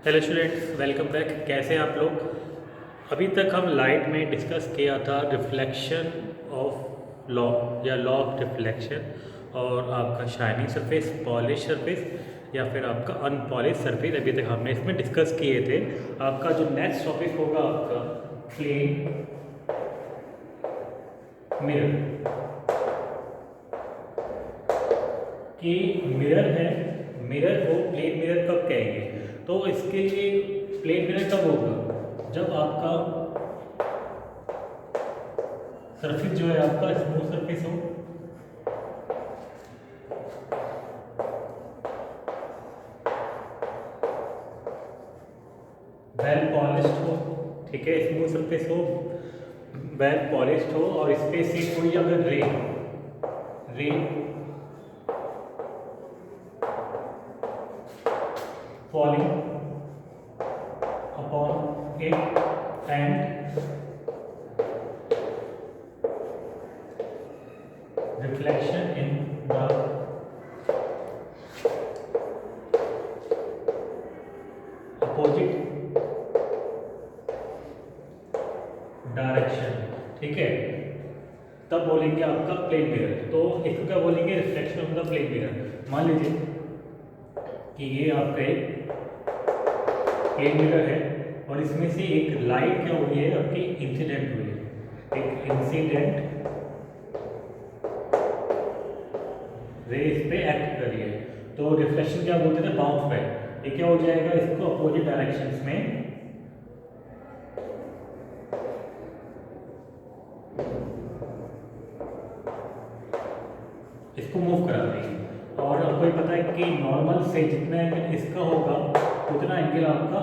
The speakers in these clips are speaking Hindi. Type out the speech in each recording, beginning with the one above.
Hello students, welcome back. कैसे हैं आप लोग। अभी तक हम लाइट में डिस्कस किया था रिफ्लेक्शन ऑफ लॉ या लॉ ऑफ रिफ्लेक्शन और आपका शाइनिंग सरफेस, पॉलिश सरफेस या फिर आपका अनपॉलिश सरफेस। अभी तक हमने इसमें डिस्कस किए थे। आपका जो नेक्स्ट टॉपिक होगा आपका प्लेन मिरर। कि मिरर है, मिरर को प्लेन मिरर कब कहेंगे? तो इसके लिए प्लेन मिरर कब होगा? जब आपका सरफेस जो है आपका स्मूथ सरफेस हो, वेल पॉलिश्ड हो, ठीक है, स्मूथ सरफेस हो, वेल पॉलिश्ड हो और इस पे से कोई अगर रे रे falling upon it and reflection in the opposite direction, ठीक है, तब बोलेंगे आपका प्लेन मिरर। तो इसको क्या बोलेंगे? Reflection of the plane mirror. मान लीजिए कि ये आपका एक प्लेन मिरर है और इसमें से एक लाइट क्या हुई है आपकी? इंसिडेंट हुई है, एक इंसिडेंट रे इस पे एक्ट कर रही है। तो रिफ्लेक्शन क्या बोलते थे? Bounce back. ये क्या हो जाएगा? इसको अपोजिट डायरेक्शंस में इसको मूव करा देंगे। और आपको ये पता है कि नॉर्मल से जितना एंगल इसका होगा उतना एंगल आपका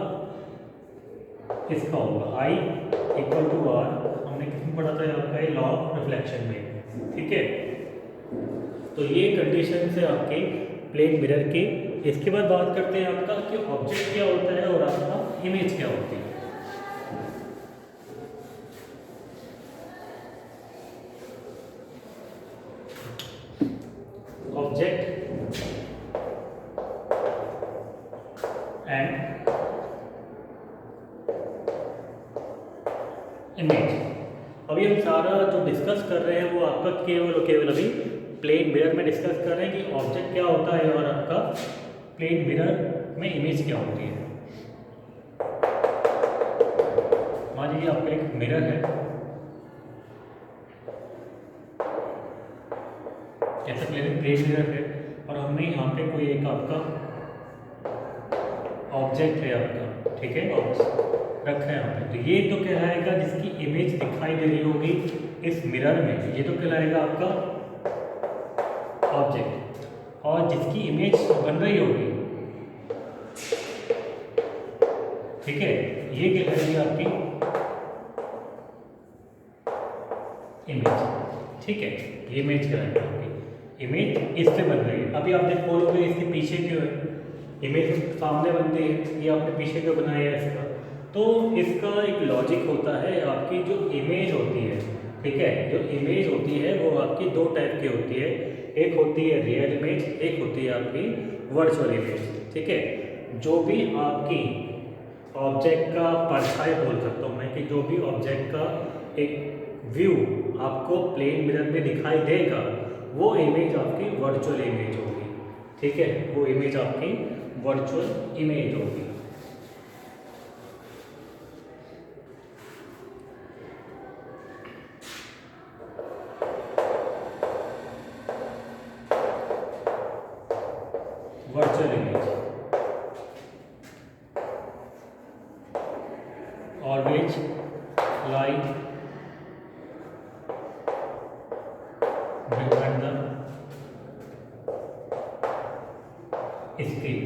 इसका होगा। आई इक्वल टू आर, हमने किसमें पढ़ा था आपका? ये लॉ ऑफ रिफ्लेक्शन में, ठीक है। तो ये कंडीशन है आपके प्लेन मिरर की। इसके बाद बात करते हैं आपका कि ऑब्जेक्ट क्या होता है और आपका इमेज क्या होती है। Object and image. अभी हम सारा जो डिस्कस कर रहे हैं वो आपका केवल और केवल अभी प्लेन मिरर में डिस्कस कर रहे हैं कि ऑब्जेक्ट क्या होता है और आपका प्लेन मिरर में इमेज क्या होती है। मान लीजिए आपका एक मिरर है, ऐसा प्लेन मिरर है और हमने यहाँ पे कोई एक आपका ऑब्जेक्ट है आपका, ठीक है, रखा है यहाँ पे। तो ये तो कहलाएगा जिसकी इमेज दिखाई दे रही होगी इस मिरर में, ये तो कहलाएगा आपका ऑब्जेक्ट। और जिसकी इमेज बन रही होगी, ठीक है, ये कहलाएगी आपकी इमेज, ठीक है, ये इमेज कहलाएगी आपकी। इमेज इससे बन रही है। अभी आप देख बोलोगे इसके पीछे क्यों है? इमेज सामने बनती है, ये आपने पीछे क्यों बनाया है इसका? तो इसका एक लॉजिक होता है। आपकी जो इमेज होती है, ठीक है, जो इमेज होती है वो आपकी दो टाइप की होती है। एक होती है रियल इमेज, एक होती है आपकी वर्चुअल इमेज, ठीक है। जो भी आपकी ऑब्जेक्ट का परछाई बोल सकता हूँ मैं, कि जो भी ऑब्जेक्ट का एक व्यू आपको प्लेन मिरर में दिखाई देगा वो इमेज आपकी वर्चुअल इमेज होगी, ठीक है, वो इमेज आपकी वर्चुअल इमेज होगी। वर्चुअल इमेज और विच लाई behind the screen,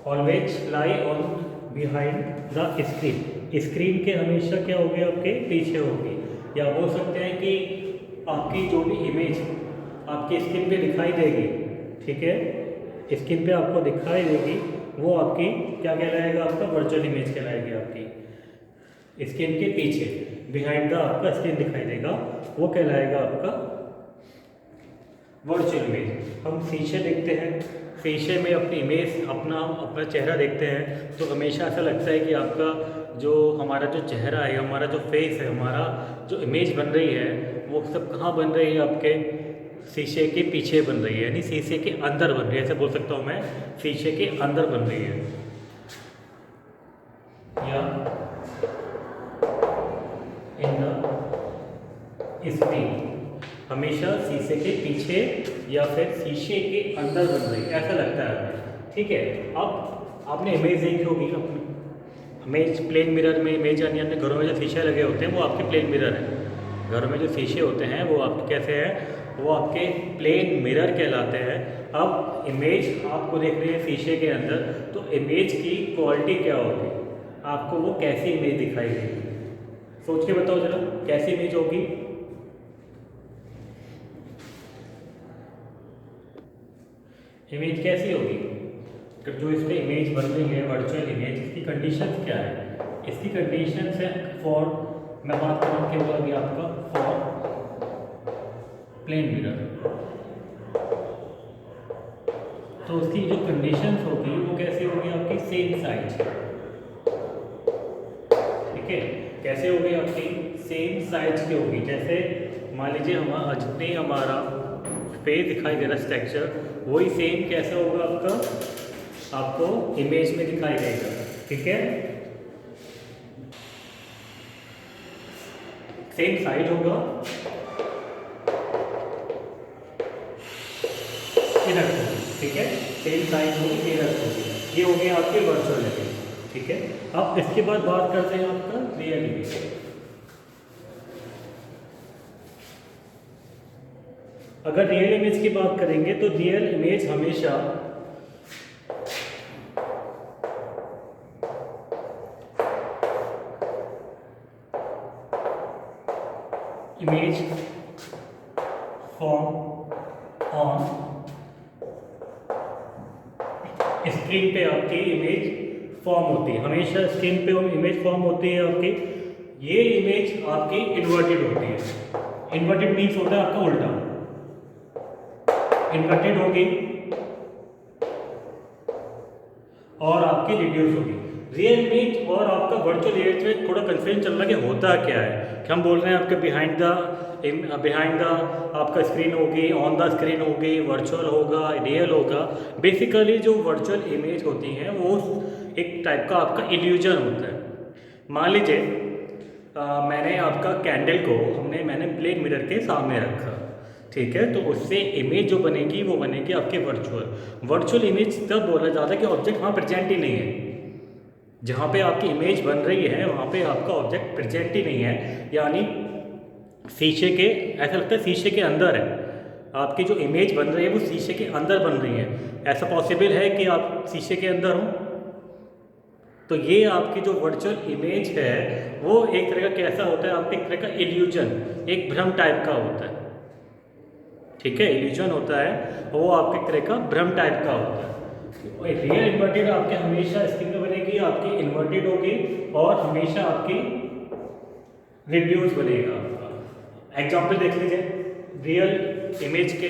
always lie on behind the screen। Screen के हमेशा क्या होगी? आपके पीछे होगी। या बोल सकते हैं कि आपकी जो भी इमेज आपकी स्क्रीन पे दिखाई देगी, ठीक है, स्क्रीन पे आपको दिखाई देगी वो आपकी क्या कहलाएगा? आपका वर्चुअल इमेज कहलाएगी। आपकी स्क्रीन के पीछे बिहाइंड द आपका स्क्रीन दिखाई देगा वो कहलाएगा आपका वर्चुअल इमेज, हम शीशे देखते हैं, शीशे में अपनी इमेज अपना अपना चेहरा देखते हैं तो हमेशा ऐसा लगता है कि आपका जो हमारा जो चेहरा है, हमारा जो फेस है, हमारा जो इमेज बन रही है वो सब कहाँ बन रही है, आपके शीशे के पीछे बन रही है, यानी शीशे के अंदर बन रही है, ऐसे बोल सकता हूँ मैं, शीशे के अंदर बन रही है। या इन द स्क्रीन, हमेशा शीशे के पीछे या फिर शीशे के अंदर बन रही है, ऐसा लगता है हमें। ठीक है, अब आपने इमेज देखी होगी, अपनी इमेज प्लेन मिरर में इमेज, यानी अपने घरों में जो शीशे लगे होते हैं वो आपके प्लेन मिरर हैं। घरों में जो शीशे होते हैं वो आपके कैसे हैं, वो आपके प्लेन मिरर कहलाते हैं। अब इमेज आपको देख रही है शीशे के अंदर, तो इमेज की क्वालिटी क्या होगी, आपको वो कैसी इमेज दिखाई देगी, सोच के बताओ जरा, कैसी इमेज होगी। इमेज कैसी होगी, जो इस पर इमेज बन रही है वर्चुअल इमेज, इसकी कंडीशन क्या है, इसकी कंडीशन है फॉर, मैं बात करूँ केवल अभी आपका फॉर प्लेन मिरर, तो उसकी जो कंडीशंस होगी वो कैसी होगी, आपकी सेम साइज। ठीक है, कैसे होगी, आपकी सेम साइज की होगी। जैसे मान लीजिए हमारा जितने हमारा फेस दिखाई दे रहा है स्ट्रक्चर, वही सेम कैसा होगा आपका, आपको इमेज में दिखाई देगा। ठीक है, सेम साइज होगा, इधर होगी। ठीक है, सेम साइज होगी, इधर होगी। ये हो गया आपके वर्चुअल इमेज। ठीक है, अब इसके बाद बात करते हैं आपका रियल इमेज। अगर रियल इमेज की बात करेंगे तो रियल इमेज हमेशा इमेज फॉर्म ऑन स्क्रीन पे आपकी इमेज फॉर्म होती है, हमेशा स्क्रीन पे इमेज फॉर्म होती है आपकी। ये इमेज आपकी इन्वर्टेड होती है। इन्वर्टेड मीन्स होता है आपका उल्टा, इन्वर्टेड होगी और आपकी रिड्यूस होगी। रियल इमेज और आपका वर्चुअल इमेज में थोड़ा कंफ्यूजन चल रहा है कि होता क्या है, कि हम बोल रहे हैं आपके बिहाइंड द आपका स्क्रीन होगी, ऑन द स्क्रीन होगी, वर्चुअल होगा, रियल होगा। बेसिकली जो वर्चुअल इमेज होती हैं वो एक टाइप का आपका इल्यूजन होता है। मान लीजिए मैंने आपका कैंडल को मैंने प्लेन मिरर के सामने रखा, ठीक है, तो उससे इमेज जो बनेगी वो बनेगी आपके वर्चुअल इमेज। तब बोला जाता है कि ऑब्जेक्ट वहाँ प्रेजेंट ही नहीं है, जहाँ पे आपकी इमेज बन रही है वहाँ पे आपका ऑब्जेक्ट प्रेजेंट ही नहीं है, यानी शीशे के, ऐसा लगता है शीशे के अंदर है, आपकी जो इमेज बन रही है वो शीशे के अंदर बन रही है। ऐसा पॉसिबल है कि आप शीशे के अंदर हो, तो ये आपकी जो वर्चुअल इमेज है वो एक तरह का कैसा होता है, आपके एक तरह का इल्यूजन, एक भ्रम टाइप का होता है। ठीक है, इल्यूजन होता है वो आपके एक तरह का भ्रम टाइप का होता है। रियल इन्वर्टेड आपके हमेशा स्क्रीन में बनेगी, आपकी इन्वर्टेड होगी और हमेशा आपकी रिड्यूस बनेगा आपका। एग्जाम्पल देख लीजिए, रियल इमेज के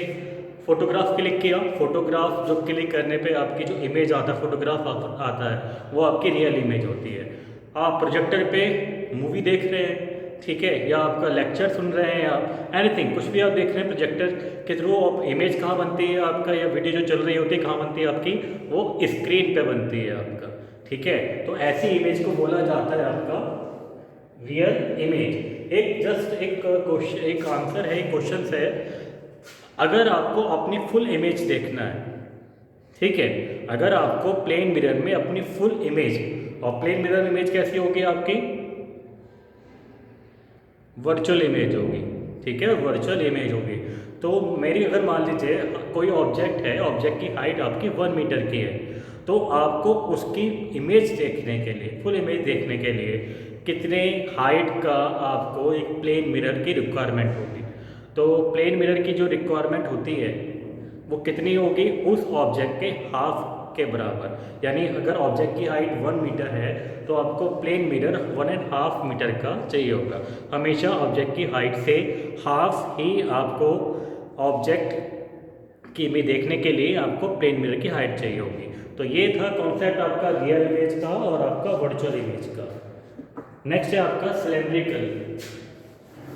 फोटोग्राफ क्लिक किया, फोटोग्राफ जो क्लिक करने पे आपकी जो इमेज आता है, फोटोग्राफ आता है, वो आपकी रियल इमेज होती है। आप प्रोजेक्टर पे मूवी देख रहे हैं, ठीक है, या आपका लेक्चर सुन रहे हैं, आप एनीथिंग कुछ भी आप देख रहे हैं, प्रोजेक्टर के थ्रू आप इमेज कहाँ बनती है आपका, या वीडियो जो चल रही होती है कहाँ बनती है आपकी, वो स्क्रीन पे बनती है आपका। ठीक है, तो ऐसी इमेज को बोला जाता है आपका रियल इमेज। एक जस्ट एक क्वेश्चन, एक आंसर है, एक क्वेश्चन है, अगर आपको अपनी फुल इमेज देखना है, ठीक है, अगर आपको प्लेन मिरर में अपनी फुल इमेज, और प्लेन मिरर इमेज कैसी होगी आपकी, वर्चुअल इमेज होगी। ठीक है, वर्चुअल इमेज होगी। तो मेरी अगर मान लीजिए कोई ऑब्जेक्ट है, ऑब्जेक्ट की हाइट आपकी 1 मीटर की है, तो आपको उसकी इमेज देखने के लिए, फुल इमेज देखने के लिए कितने हाइट का आपको एक प्लेन मिरर की रिक्वायरमेंट होगी। तो प्लेन मिरर की जो रिक्वायरमेंट होती है वो कितनी होगी, उस ऑब्जेक्ट के हाफ के बराबर। यानी अगर ऑब्जेक्ट की हाइट 1 मीटर है तो आपको प्लेन मिरर 1.5 मीटर का चाहिए होगा। हमेशा ऑब्जेक्ट की हाइट से हाफ ही आपको ऑब्जेक्ट कि इमेज देखने के लिए आपको प्लेन मिरर की हाइट चाहिए होगी। तो ये था कॉन्सेप्ट आपका रियल इमेज का और आपका वर्चुअल इमेज का। नेक्स्ट है आपका सिलेंड्रिकल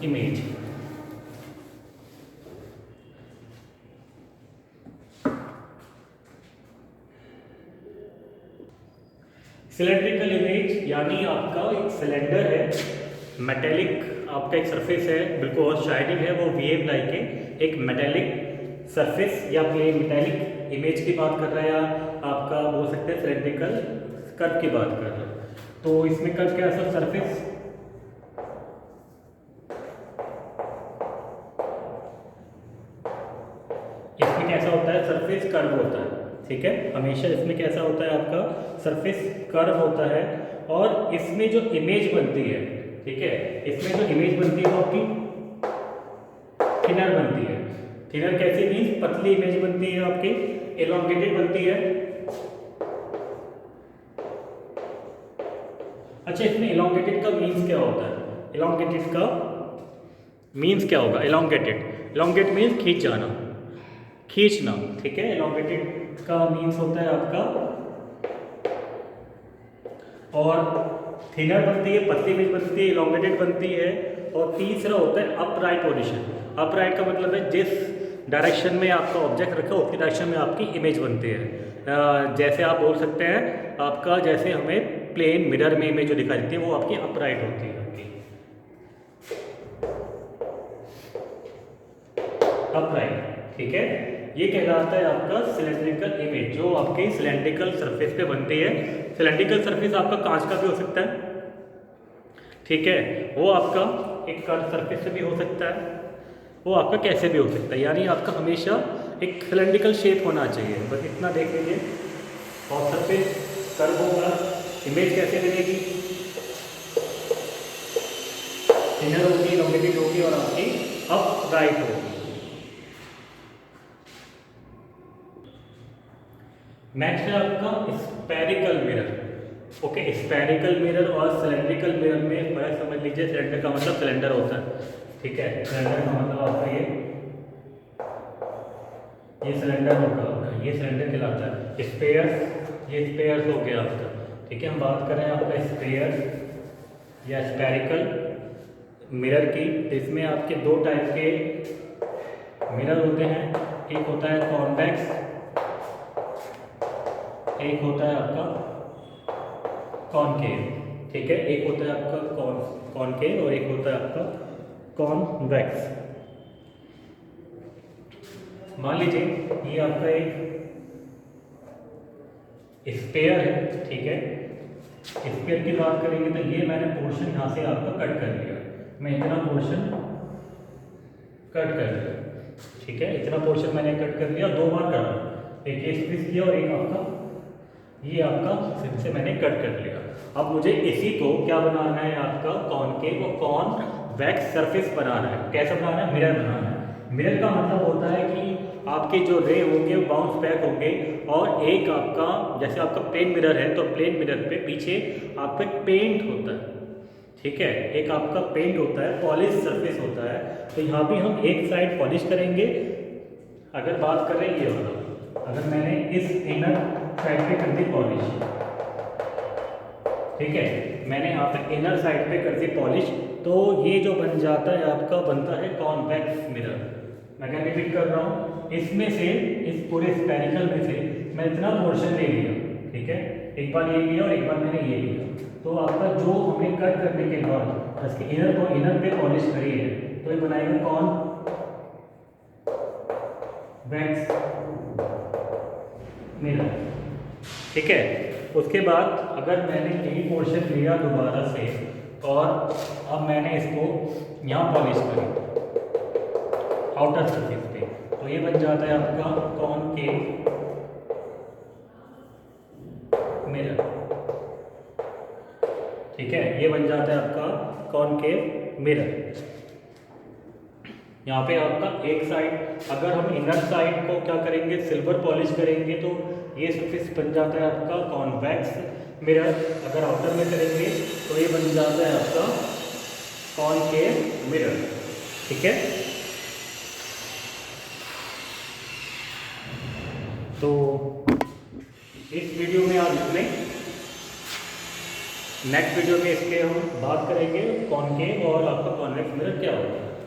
इमेज। सिलेंड्रिकल इमेज यानी आपका एक सिलेंडर है, मेटेलिक आपका एक सरफेस है, बिल्कुल और शाइनिंग है, वो वेव लाइक है, एक मेटेलिक सरफेस या प्लेन मेटेलिक इमेज की बात कर रहे हैं, या आपका बोल सकते हैं सिलेंड्रिकल कर्व की बात कर रहे हैं। तो इसमें कर्व क्या है, सरफेस इसमें कैसा होता है, सरफेस कर्व होता है, ठीक है। हमेशा इसमें कैसा होता है, आपका सरफेस कर्व होता है, और इसमें जो इमेज बनती है, ठीक है, इसमें जो इमेज बनती है वो आपकी थिनर बनती है। थिनर कैसी मीन्स पतली इमेज बनती है, आपकी एलोंगेटेड बनती है। अच्छा, इसमें एलोंगेटेड का मीन्स क्या होता है, एलोंगेटेड का मीन्स क्या होगा, एलोंगेट मीन्स खींच जाना, खींचना, ठीक है। एलोंगेटेड का मीन्स होता है आपका, और थिनर बनती है, पतली इमेज बनती है, एलोंगेटेड बनती है। और तीसरा होता है अपराइट पोजीशन। अपराइट का मतलब है जिस डायरेक्शन में आपका ऑब्जेक्ट रखा है उसकी डायरेक्शन में आपकी इमेज बनती है। जैसे आप बोल सकते हैं आपका, जैसे हमें प्लेन मिरर में इमेज जो दिखाई देती है वो आपकी अपराइट होती है, अपराइट, ठीक है। ये कहलाता है आपका सिलेंड्रिकल इमेज, जो आपकी सिलेंड्रिकल सरफेस पे बनती है। सिलेंड्रिकल सरफेस आपका कांच का भी हो सकता है, ठीक है, वो आपका एक कर्व सरफेस से भी हो सकता है, वो आपका कैसे भी हो सकता है, यानी आपका हमेशा एक सिलेंड्रिकल शेप होना चाहिए, बस इतना देख लीजिए। और सरफेस कर्व होगा, इमेज कैसे बनेगी, थिनर होगी, एलोंगेटेड होगी और आपकी अपराइट होगी। नेक्स्ट है आपका spherical mirror. Okay, spherical mirror और सिलेंड्रिकल मिरर में फर्क समझ लीजिए। सिलेंडर का मतलब सिलेंडर होता है, ठीक है, सिलेंडर का मतलब आपका ये सिलेंडर होगा, ये सिलेंडर कहलाता है। स्पेयर्स, ये स्पेयर्स हो गया आपका, ठीक है। हम बात कर रहे हैं आपका स्पेयर या स्फेरिकल मिरर की। इसमें आपके दो टाइप के मिरर होते हैं, एक होता है कॉन्वेक्स, एक होता है आपका कॉनकेव, ठीक है। एक होता है आपका कॉनकेव और एक होता है आपका कॉन्वेक्स। मान लीजिए ये आपका एक स्फीयर है, ठीक है। स्फीयर की बात करेंगे तो ये मैंने पोर्शन यहाँ से आपका कट कर लिया, मैं इतना पोर्शन कट कर लिया, ठीक है। इतना पोर्शन मैंने कट कर लिया, दो बार करा, एक ये स्क्वीज किया और एक आपका ये आपका से मैंने कट कर लिया। अब मुझे इसी को क्या बनाना है, आपका कॉनकेव और कॉन्वेक्स सरफेस बनाना है। कैसा बनाना है, मिरर बनाना है। मिरर का मतलब होता है कि आपके जो रे होंगे वो बाउंस बैक होंगे, और एक आपका जैसे आपका प्लेन मिरर है तो प्लेन मिरर पे पीछे आपका पेंट होता है, ठीक है, एक आपका पेंट होता है, पॉलिश सरफेस होता है। तो यहाँ भी हम एक साइड पॉलिश करेंगे। अगर बात करें ये वाला, अगर मैंने इस इनर साइड पे कर दी पॉलिश, ठीक है, मैंने यहाँ पे इनर साइड पे कर दी पॉलिश, तो ये जो बन जाता है आपका बनता है कॉन्वेक्स मिरर। मैं क्या रिपीट कर रहा हूँ, इसमें से इस पूरे स्फेरिकल में से मैं इतना पोर्शन ले लिया, ठीक है, एक बार ये लिया और एक बार मैंने ये लिया, तो आपका जो हमें कट करने के बाद इसके इनर को इनर पे पॉलिश करी है तो ये बनाएगा कॉन्वेक्स मिरर, ठीक है। उसके बाद अगर मैंने यही पोर्शन लिया दोबारा से और अब मैंने इसको यहाँ पॉलिश करी आउटर सरफेस पे, तो ये बन जाता है आपका कॉनकेव मिरर, ठीक है, ये बन जाता है आपका कॉनकेव मिरर। यहाँ पे आपका एक साइड, अगर हम इनर साइड को क्या करेंगे, सिल्वर पॉलिश करेंगे तो ये सरफेस बन जाता है आपका कॉन्वेक्स मिरर। अगर आउटर में करेंगे तो ये बन जाता है आपका कॉनकेव मिरर, ठीक है। तो इस वीडियो में आप इतने, नेक्स्ट वीडियो में इसके हम बात करेंगे कॉनकेव और आपका कॉन्वेक्स मिरर क्या होता है।